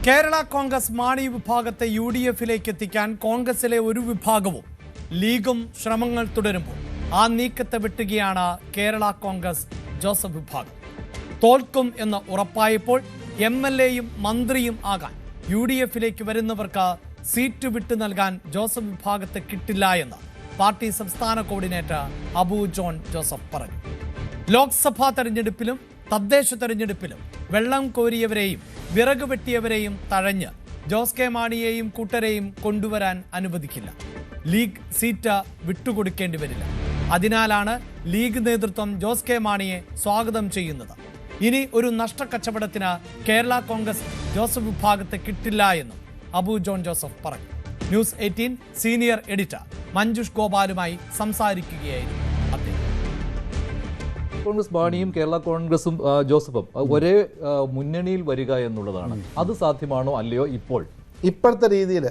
കേരള കോൺഗ്രസ് മാണി വിഭാഗത്തെ UDF-ലേക്ക് എത്തിക്കാൻ കോൺഗ്രസിലെ ഒരു വിഭാഗവും ലീഗും ശ്രമങ്ങൾ തുടരുമ്പോൾ ആ നീക്കത്തെ വിട്ടുകയാണ് കേരള കോൺഗ്രസ് ജോസഫ് വിഭാഗം. തോൽക്കും എന്ന് ഉറപ്പായപ്പോൾ MLA-യും മന്ത്രിയും ആകാൻ UDF-ലേക്ക് വരുന്നവർക്ക് സീറ്റ് വിട്ടു നൽകാൻ ജോസഫ് വിഭാഗത്തെ കിട്ടില്ല എന്ന് പാർട്ടി സംസ്ഥാന കോർഡിനേറ്റർ അബു ജോൺ ജോസഫ് പറഞ്ഞു. ലോക്സഭാ തെരഞ്ഞെടുപ്പിലും തദ്ദേശ തെരഞ്ഞെടുപ്പിലും വെള്ളം കോരിയവരെയും വിറക് വെട്ടിയവരെയും തഴഞ്ഞ് ജോസ് കെ മാണിയെയും കൂട്ടരെയും കൊണ്ടുവരാൻ അനുവദിക്കില്ല. ലീഗ് സീറ്റ് വിട്ടുകൊടുക്കേണ്ടി വരില്ല. അതിനാലാണ് ലീഗ് നേതൃത്വം ജോസ് കെ മാണിയെ സ്വാഗതം ചെയ്യുന്നത്. ഇനി ഒരു നഷ്ടക്കച്ചവടത്തിന് കേരള കോൺഗ്രസ് ജോസഫ് വിഭാഗത്തെ കിട്ടില്ല എന്നും അബു ജോൺ ജോസഫ് പറഞ്ഞു. ന്യൂസ് 18 സീനിയർ എഡിറ്റർ മഞ്ജുഷ് ഗോപാലുമായി സംസാരിക്കുകയായിരുന്നു അദ്ദേഹം. കോൺഗ്രസ് മാണിയും കേരള കോൺഗ്രസും ജോസഫും ഒരേ മുന്നണിയിൽ വരിക എന്നുള്ളതാണ്. അത് സാധ്യമാണോ അല്ലയോ? ഇപ്പോഴത്തെ രീതിയിൽ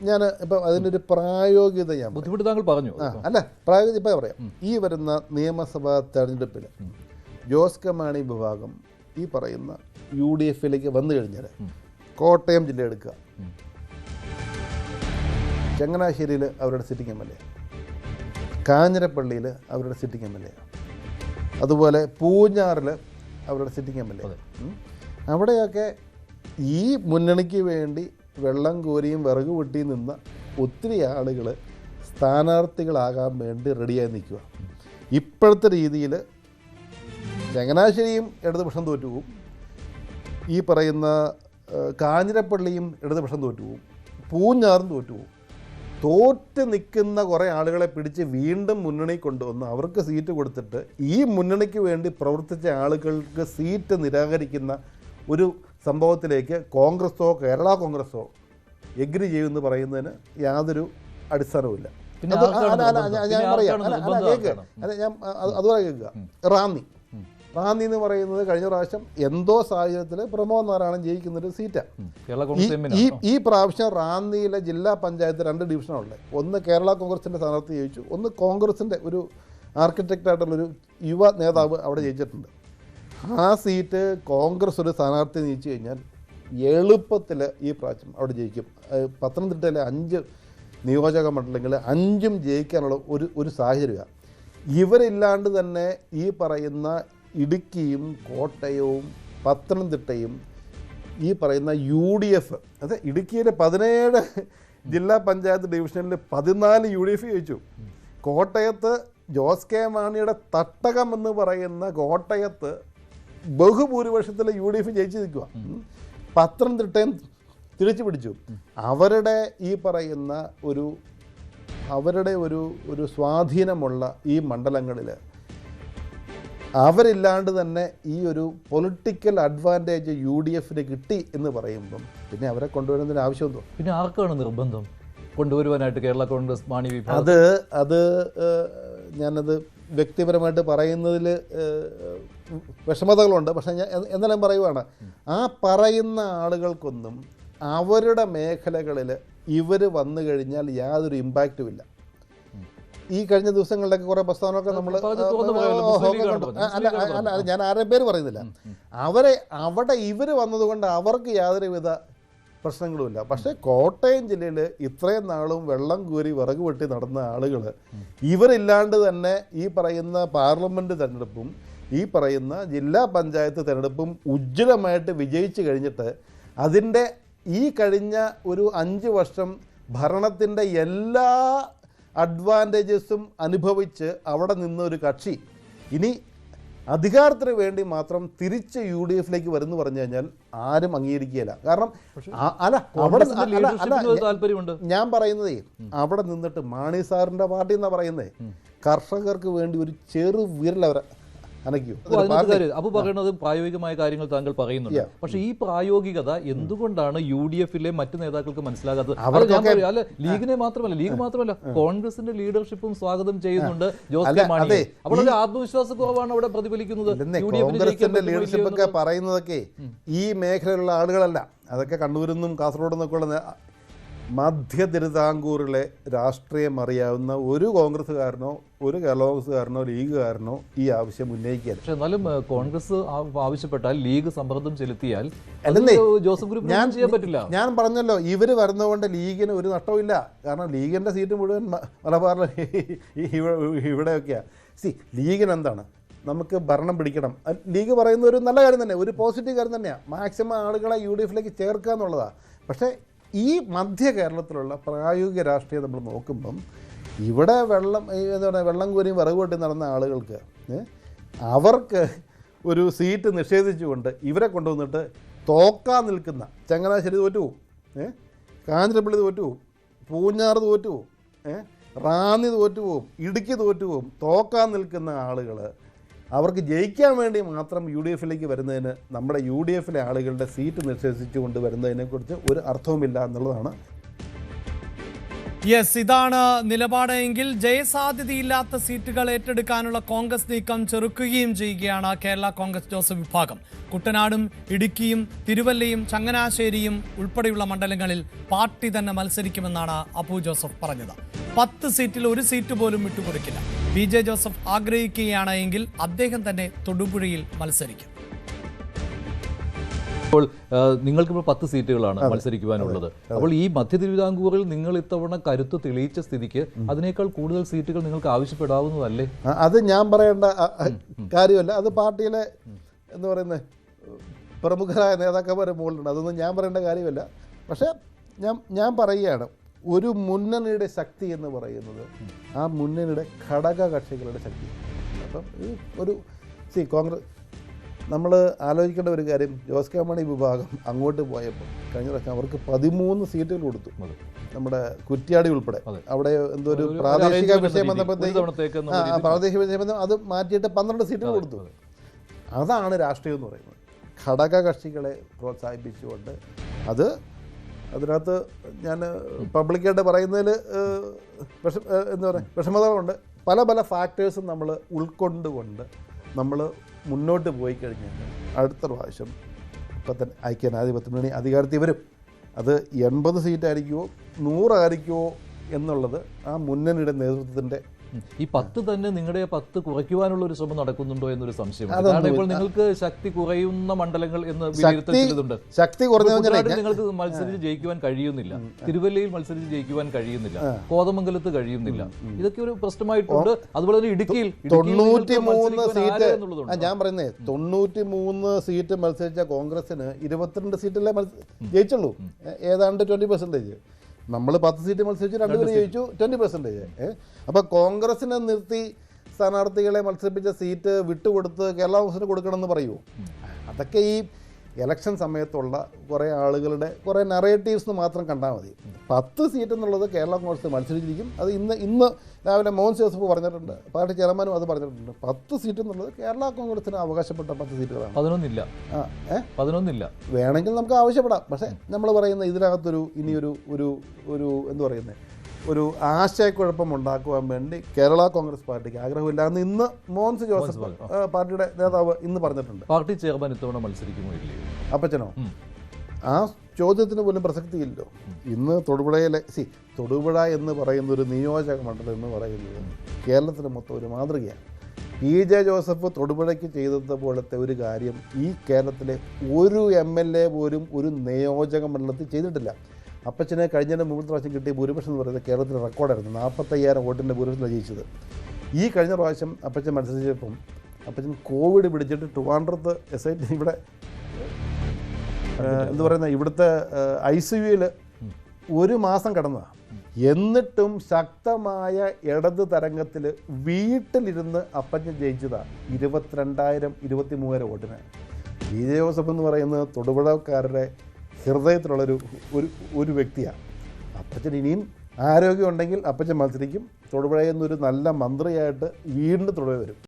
ഞാൻ ഇപ്പം അതിൻ്റെ ഒരു പ്രായോഗികത ഞാൻ ബുദ്ധിമുട്ട് താങ്കൾ പറഞ്ഞു. അല്ല, പ്രായോഗികത ഇപ്പം പറയാം. ഈ വരുന്ന നിയമസഭാ തെരഞ്ഞെടുപ്പിൽ ജോസ് കെ മാണി വിഭാഗം ഈ പറയുന്ന UDF-ലേക്ക് വന്നു കഴിഞ്ഞാൽ കോട്ടയം ജില്ല എടുക്കുക, ചങ്ങനാശ്ശേരിയിൽ അവരുടെ സിറ്റിംഗ് MLA, കാഞ്ഞിരപ്പള്ളിയിൽ അവരുടെ സിറ്റിംഗ് MLA, അതുപോലെ പൂഞ്ഞാറിൽ അവരുടെ സിറ്റിംഗ് MLA. അവിടെയൊക്കെ ഈ മുന്നണിക്ക് വേണ്ടി വെള്ളം കോരിയും വിറക് വെട്ടിയും നിന്ന ഒത്തിരി ആളുകൾ സ്ഥാനാർത്ഥികളാകാൻ വേണ്ടി റെഡിയായി നിൽക്കുക. ഇപ്പോഴത്തെ രീതിയിൽ ചങ്ങനാശ്ശേരിയും ഇടതുപക്ഷം തോറ്റുപോകും, ഈ പറയുന്ന കാഞ്ഞിരപ്പള്ളിയും ഇടതുപക്ഷം തോറ്റുപോകും, പൂഞ്ഞാറും തോറ്റുപോകും. തോറ്റ് നിൽക്കുന്ന കുറേ ആളുകളെ പിടിച്ച് വീണ്ടും മുന്നണി കൊണ്ടുവന്ന് അവർക്ക് സീറ്റ് കൊടുത്തിട്ട് ഈ മുന്നണിക്ക് വേണ്ടി പ്രവർത്തിച്ച ആളുകൾക്ക് സീറ്റ് നിരാകരിക്കുന്ന ഒരു സംഭവത്തിലേക്ക് കോൺഗ്രസോ കേരള കോൺഗ്രസോ എഗ്രി ചെയ്യുമെന്ന് പറയുന്നതിന് യാതൊരു അടിസ്ഥാനവുമില്ല. ഞാൻ പറയാം, അതുപോലെ കേൾക്കുക. റാന്നി എന്ന് പറയുന്നത് കഴിഞ്ഞ പ്രാവശ്യം എന്തോ സാഹചര്യത്തിൽ പ്രമോദ് നാരായണൻ ജയിക്കുന്നൊരു സീറ്റാണ്. ഈ പ്രാവശ്യം റാന്നിയിലെ ജില്ലാ പഞ്ചായത്ത് 2 ഡിവിഷനുള്ളത്. ഒന്ന് കേരള കോൺഗ്രസിൻ്റെ സ്ഥാനാർത്ഥി ജയിച്ചു, ഒന്ന് കോൺഗ്രസിൻ്റെ ഒരു ആർക്കിടെക്റ്റായിട്ടുള്ളൊരു യുവ നേതാവ് അവിടെ ജയിച്ചിട്ടുണ്ട്. ആ സീറ്റ് കോൺഗ്രസ് ഒരു സ്ഥാനാർത്ഥി ജയിച്ചു കഴിഞ്ഞാൽ എളുപ്പത്തിൽ ഈ പ്രാവശ്യം അവിടെ ജയിക്കും. പത്തനംതിട്ടയിലെ 5 നിയോജക മണ്ഡലങ്ങളിൽ 5ഉം ജയിക്കാനുള്ള ഒരു സാഹചര്യമാണ്. ഇവരില്ലാണ്ട് തന്നെ ഈ പറയുന്ന ഇടുക്കിയും കോട്ടയവും പത്തനംതിട്ടയും ഈ പറയുന്ന UDF, അതെ, ഇടുക്കിയിലെ 17 ജില്ലാ പഞ്ചായത്ത് ഡിവിഷനിൽ 14 UDF ജയിച്ചു. കോട്ടയത്ത് ജോസ് കെ മാണിയുടെ തട്ടകം എന്ന് പറയുന്ന കോട്ടയത്ത് ബഹുഭൂരിപക്ഷത്തിൽ UDF ജയിച്ചു നിൽക്കുക. പത്തനംതിട്ടയും തിരിച്ചു പിടിച്ചു. അവരുടെ ഈ പറയുന്ന അവരുടെ ഒരു സ്വാധീനമുള്ള ഈ മണ്ഡലങ്ങളിൽ അവരില്ലാണ്ട് തന്നെ ഈ ഒരു പൊളിറ്റിക്കൽ അഡ്വാൻറ്റേജ് UDF-ന് കിട്ടി എന്ന് പറയുമ്പം പിന്നെ അവരെ കൊണ്ടുവരുന്നതിന് ആവശ്യമെന്തോ? പിന്നെ ആർക്കാണ് നിർബന്ധം കൊണ്ടുവരുവാനായിട്ട് കേരള കോൺഗ്രസ് മാണി വിഭാഗം? അത് ഞാനത് വ്യക്തിപരമായിട്ട് പറയുന്നതിൽ വിഷമതകളുണ്ട്. പക്ഷേ ഞാൻ എന്നാലും പറയുവാണ്, ആ പറയുന്ന ആളുകൾക്കൊന്നും അവരുടെ മേഖലകളിൽ ഇവർ വന്നു കഴിഞ്ഞാൽ യാതൊരു ഇമ്പാക്റ്റും ഇല്ല. ഈ കഴിഞ്ഞ ദിവസങ്ങളിലൊക്കെ കുറേ പ്രസ്താവനകളൊക്കെ നമ്മൾ അല്ല, ഞാൻ ആരുടെ പേര് പറയുന്നില്ല. അവിടെ ഇവർ വന്നതുകൊണ്ട് അവർക്ക് യാതൊരുവിധ പ്രശ്നങ്ങളുമില്ല. പക്ഷേ കോട്ടയം ജില്ലയിൽ ഇത്രയും നാളും വെള്ളം കോരി വിറക് വെട്ടി നടന്ന ആളുകൾ ഇവരില്ലാണ്ട് തന്നെ ഈ പറയുന്ന പാർലമെൻറ്റ് തെരഞ്ഞെടുപ്പും ഈ പറയുന്ന ജില്ലാ പഞ്ചായത്ത് തെരഞ്ഞെടുപ്പും ഉജ്ജ്വലമായിട്ട് വിജയിച്ചു കഴിഞ്ഞിട്ട് അതിൻ്റെ ഈ കഴിഞ്ഞ ഒരു 5 വർഷം ഭരണത്തിൻ്റെ എല്ലാ അഡ്വാൻറ്റേജസും അനുഭവിച്ച് അവിടെ നിന്നൊരു കക്ഷി ഇനി അധികാരത്തിന് വേണ്ടി മാത്രം തിരിച്ച് UDF-ലേക്ക് വരുന്നു പറഞ്ഞു കഴിഞ്ഞാൽ ആരും അംഗീകരിക്കുകയില്ല. കാരണം ഞാൻ പറയുന്നതേ, അവിടെ നിന്നിട്ട് മാണി സാറിൻ്റെ പാർട്ടി എന്നാ പറയുന്നേ, കർഷകർക്ക് വേണ്ടി ഒരു ചെറു വിരൽ അവരെ അപ്പൊ പറയുന്നത് പ്രായോഗികമായ കാര്യങ്ങൾ താങ്കൾ പറയുന്നുണ്ട്. പക്ഷെ ഈ പ്രായോഗികത എന്തുകൊണ്ടാണ് UDF-ലെ മറ്റു നേതാക്കൾക്ക് മനസ്സിലാകാത്തത്? അല്ല, ലീഗിനെ മാത്രമല്ല, ലീഗ് മാത്രമല്ല, കോൺഗ്രസിന്റെ ലീഡർഷിപ്പും സ്വാഗതം ചെയ്യുന്നുണ്ട് ജോസ് കെ മാണിയെ. അപ്പോൾ ഒരു ആത്മവിശ്വാസക്കുറവാണ് അവിടെ പ്രതിഫലിക്കുന്നത്. കോൺഗ്രസിന്റെ ലീഡർഷിപ്പ് ഒക്കെ പറയുന്നതൊക്കെ ഈ മേഖലയിലുള്ള ആളുകളല്ല, അതൊക്കെ കണ്ണൂരിൽ നിന്നും കാസർഗോഡ് നിന്നൊക്കെ ഉള്ള മധ്യ തിരുവിതാംകൂറിലെ രാഷ്ട്രീയം അറിയാവുന്ന ഒരു കോൺഗ്രസ്സുകാരനോ ഒരു കേരള കോൺഗ്രസ്സുകാരനോ ലീഗുകാരനോ ഈ ആവശ്യം ഉന്നയിക്കാൻ. പക്ഷെ എന്നാലും കോൺഗ്രസ് ആവശ്യപ്പെട്ടാൽ ലീഗ് സമ്മർദ്ദം ചെലുത്തിയാൽ ജോസഫ് ഗ്രൂപ്പ് ചെയ്യാൻ പറ്റില്ല. ഞാൻ പറഞ്ഞല്ലോ, ഇവർ വരുന്നതുകൊണ്ട് ലീഗിന് ഒരു നഷ്ടമില്ല. കാരണം ലീഗിൻ്റെ സീറ്റ് മുഴുവൻ മലബാറിൽ ഇവിടെയൊക്കെയാണ്. ലീഗിന് എന്താണ്, നമുക്ക് ഭരണം പിടിക്കണം. ലീഗ് പറയുന്ന ഒരു നല്ല കാര്യം തന്നെ, ഒരു പോസിറ്റീവ് കാര്യം തന്നെയാണ്. മാക്സിമം ആളുകളെ UDF-ലേക്ക് ചേർക്കുക എന്നുള്ളതാണ്. പക്ഷേ ഈ മധ്യ കേരളത്തിലുള്ള പ്രായോഗിക രാഷ്ട്രീയം നമ്മൾ നോക്കുമ്പം ഇവിടെ എന്താ പറയുക, വെള്ളം കോരിയും വിറക് കൊട്ടി നടന്ന ആളുകൾക്ക് അവർക്ക് ഒരു സീറ്റ് നിഷേധിച്ചുകൊണ്ട് ഇവരെ കൊണ്ടുവന്നിട്ട് തോക്കാൻ നിൽക്കുന്ന ചങ്ങനാശ്ശേരി തോറ്റുപോകും, കാഞ്ഞിരപ്പള്ളി തോറ്റുപോകും, പൂഞ്ഞാറ് തോറ്റുപോകും, റാന്നി തോറ്റുപോകും, ഇടുക്കി തോറ്റുപോകും. തോക്കാൻ നിൽക്കുന്ന ആളുകൾ അവർക്ക് ജയിക്കാൻ വേണ്ടി മാത്രം UDF-ലേക്ക് വരുന്നതിന്, നമ്മുടെ UDF-ലെ ആളുകളുടെ സീറ്റ് നിഷേധിച്ചു കൊണ്ട് വരുന്നതിനെക്കുറിച്ച് ഒരു അർത്ഥവുമില്ല എന്നുള്ളതാണ്. യെസ്, ഇതാണ് നിലപാട് എങ്കിൽ ജയസാധ്യതയില്ലാത്ത സീറ്റുകൾ ഏറ്റെടുക്കാനുള്ള കോൺഗ്രസ് നീക്കം ചെറുക്കുകയും ചെയ്യുകയാണ് കേരള കോൺഗ്രസ് ജോസഫ് വിഭാഗം. കുട്ടനാടും ഇടുക്കിയും തിരുവല്ലയും ചങ്ങനാശ്ശേരിയും ഉൾപ്പെടെയുള്ള മണ്ഡലങ്ങളിൽ പാർട്ടി തന്നെ മത്സരിക്കുമെന്നാണ് അപ്പു ജോസഫ് പറഞ്ഞത്. 10 സീറ്റിൽ ഒരു സീറ്റ് പോലും വിട്ടുകൊടുക്കില്ല. PJ ജോസഫ് ആഗ്രഹിക്കുകയാണ് എങ്കിൽ അദ്ദേഹം തന്നെ തൊടുപുഴയിൽ മത്സരിക്കും. അപ്പോൾ നിങ്ങൾക്കിപ്പോൾ 10 സീറ്റുകളാണ് മത്സരിക്കുവാനുള്ളത്. അപ്പോൾ ഈ മധ്യ തിരുവിതാംകൂറിൽ നിങ്ങൾ ഇത്തവണ കരുത്ത് തെളിയിച്ച സ്ഥിതിക്ക് അതിനേക്കാൾ കൂടുതൽ സീറ്റുകൾ നിങ്ങൾക്ക് ആവശ്യപ്പെടാവുന്നതല്ലേ? അത് ഞാൻ പറയേണ്ട കാര്യമല്ല. അത് പാർട്ടിയിലെ എന്ന് പറയുന്നത് പ്രമുഖരായ നേതാക്കന്മാരെ മുകളിലുണ്ട്. അതൊന്നും ഞാൻ പറയേണ്ട കാര്യമല്ല. പക്ഷേ ഞാൻ പറയുകയാണ്, ഒരു മുന്നണിയുടെ ശക്തി എന്ന് പറയുന്നത് ആ മുന്നണിയുടെ ഘടക കക്ഷികളുടെ ശക്തി. അപ്പം ഈ ഒരു കോൺഗ്രസ് നമ്മൾ ആലോചിക്കേണ്ട ഒരു കാര്യം, ജോസ് കെ മാണി വിഭാഗം അങ്ങോട്ട് പോയപ്പോൾ കഴിഞ്ഞ പ്രാവശ്യം അവർക്ക് 13 സീറ്റുകൾ കൊടുത്തു. നമ്മുടെ കുറ്റ്യാടി ഉൾപ്പെടെ അവിടെ എന്തോ ഒരു പ്രാദേശിക വിഷയം വന്നപ്പോഴത്തേക്കും പ്രാദേശിക വിഷയം അത് മാറ്റിയിട്ട് 12 സീറ്റുകൾ കൊടുത്തു. അതാണ് രാഷ്ട്രീയം എന്ന് പറയുന്നത്. ഘടക കക്ഷികളെ പ്രോത്സാഹിപ്പിച്ചുകൊണ്ട് അതിനകത്ത് ഞാൻ പബ്ലിക്കായിട്ട് പറയുന്നതിൽ എന്താ പറയുക വിഷമതകളുണ്ട്. പല ഫാക്ടേഴ്സും നമ്മൾ ഉൾക്കൊണ്ടുകൊണ്ട് നമ്മൾ മുന്നോട്ട് പോയി കഴിഞ്ഞാൽ അടുത്ത പ്രാവശ്യം ഇപ്പം തന്നെ ഐക്യജനാധിപത്യ മുന്നണി അധികാരത്തിൽ വരും. അത് 80 സീറ്റായിരിക്കുമോ 100 ആയിരിക്കുമോ എന്നുള്ളത് ആ മുന്നണിയുടെ നേതൃത്വത്തിൻ്റെ. ഈ 10 തന്നെ നിങ്ങളുടെ 10 കുറയ്ക്കുവാനുള്ള ഒരു ശ്രമം നടക്കുന്നുണ്ടോ എന്നൊരു സംശയം. ഇപ്പോൾ നിങ്ങൾക്ക് ശക്തി കുറയുന്ന മണ്ഡലങ്ങൾ എന്ന് വിലയിരുത്തലുണ്ട്. ശക്തി കുറഞ്ഞ നിങ്ങൾക്ക് മത്സരിച്ച് ജയിക്കുവാൻ കഴിയുന്നില്ല, തിരുവല്ലയിൽ മത്സരിച്ച് ജയിക്കുവാൻ കഴിയുന്നില്ല, കോതമംഗലത്ത് കഴിയുന്നില്ല. ഇതൊക്കെ ഒരു പ്രശ്നമായിട്ടുണ്ട്. അതുപോലെ തന്നെ ഇടുക്കിയിൽ 93 സീറ്റ്, ഞാൻ പറയുന്നത് 93 സീറ്റ് മത്സരിച്ച കോൺഗ്രസിന് 22 സീറ്റല്ലേ ജയിച്ചുള്ളൂ, ഏതാണ്ട് 20%. നമ്മൾ 10 സീറ്റ് മത്സരിച്ചു, 2 പേര് ജയിച്ചു, 20%. അപ്പോൾ കോൺഗ്രസിനെ നിർത്തി സ്ഥാനാർത്ഥികളെ മത്സരിപ്പിച്ച സീറ്റ് വിട്ടുകൊടുത്ത് കേരള കോൺഗ്രസിന് കൊടുക്കണമെന്ന് പറയുമോ? അതൊക്കെ ഈ ഇലക്ഷൻ സമയത്തുള്ള കുറേ ആളുകളുടെ കുറേ നറേറ്റീവ്സ് മാത്രം കണ്ടാൽ മതി. 10 സീറ്റ് എന്നുള്ളത് കേരള കോൺഗ്രസ് മത്സരിച്ചിരിക്കും. അത് ഇന്ന് രാവിലെ മോഹൻ ജോസഫ് പറഞ്ഞിട്ടുണ്ട്, പാർട്ടി ചെയർമാനും അത് പറഞ്ഞിട്ടുണ്ട്. 10 സീറ്റ് എന്നുള്ളത് കേരള കോൺഗ്രസിന് അവകാശപ്പെട്ട 10 സീറ്റുകളാണ്. 11 വേണമെങ്കിൽ നമുക്ക് ആവശ്യപ്പെടാം. പക്ഷേ നമ്മൾ പറയുന്ന ഇതിനകത്തൊരു ഇനിയൊരു എന്താ പറയുന്നത് ഒരു ആശയക്കുഴപ്പം ഉണ്ടാക്കുവാൻ വേണ്ടി കേരള കോൺഗ്രസ് പാർട്ടിക്ക് ആഗ്രഹമില്ല എന്ന് ഇന്ന് മോഹൻ ജോസഫ് പാർട്ടിയുടെ നേതാവ് ഇന്ന് പറഞ്ഞിട്ടുണ്ട്. പാർട്ടി ചെയർമാൻ ഇത്തവണ മത്സരിക്കുമോ ഇല്ലേ? അപ്പച്ചനോ? ആ ചോദ്യത്തിന് പോലും പ്രസക്തിയില്ലോ. ഇന്ന് തൊടുപുഴയിലെ തൊടുപുഴ എന്ന് പറയുന്ന ഒരു നിയോജക മണ്ഡലം എന്ന് പറയുന്നത് കേരളത്തിന് മൊത്തം ഒരു മാതൃകയാണ്. PJ ജോസഫ് തൊടുപുഴയ്ക്ക് ചെയ്തതുപോലത്തെ ഒരു കാര്യം ഈ കേരളത്തിലെ ഒരു MLA പോലും ഒരു നിയോജക മണ്ഡലത്തിൽ ചെയ്തിട്ടില്ല. അപ്പച്ചനെ കഴിഞ്ഞതിന് മുമ്പത്തെ പ്രാവശ്യം കിട്ടിയ ഭൂരിപക്ഷം എന്ന് പറയുന്നത് കേരളത്തിലെ റെക്കോർഡായിരുന്നു. 45,000 വോട്ടിൻ്റെ ഭൂരിപക്ഷത്തിലാണ് ജയിച്ചത്. ഈ കഴിഞ്ഞ പ്രാവശ്യം അപ്പച്ചൻ മത്സരിച്ചപ്പം അപ്പച്ചൻ കോവിഡ് പിടിച്ചിട്ട് ട്രിവാൻഡ്രത്ത് SIT ഇവിടെ എന്താ പറയുന്നത് ഇവിടുത്തെ ICUയിൽ 1 മാസം കിടന്നതാണ്. എന്നിട്ടും ശക്തമായ ഇടത് തരംഗത്തിൽ വീട്ടിലിരുന്ന് അപ്പച്ചൻ ജയിച്ചതാണ് 22,000-23,000 വോട്ടിന്. PJ ജോസഫ് എന്ന് പറയുന്നത് തൊടുപുഴക്കാരുടെ ഹൃദയത്തിലുള്ളൊരു ഒരു വ്യക്തിയാണ്. അപ്പച്ചൻ ഇനിയും ആരോഗ്യം ഉണ്ടെങ്കിൽ അപ്പച്ചൻ മത്സരിക്കും. തൊടുപുഴയിൽ നിന്നൊരു നല്ല മന്ത്രിയായിട്ട് വീണ്ടും തൊടുപുഴ വരും.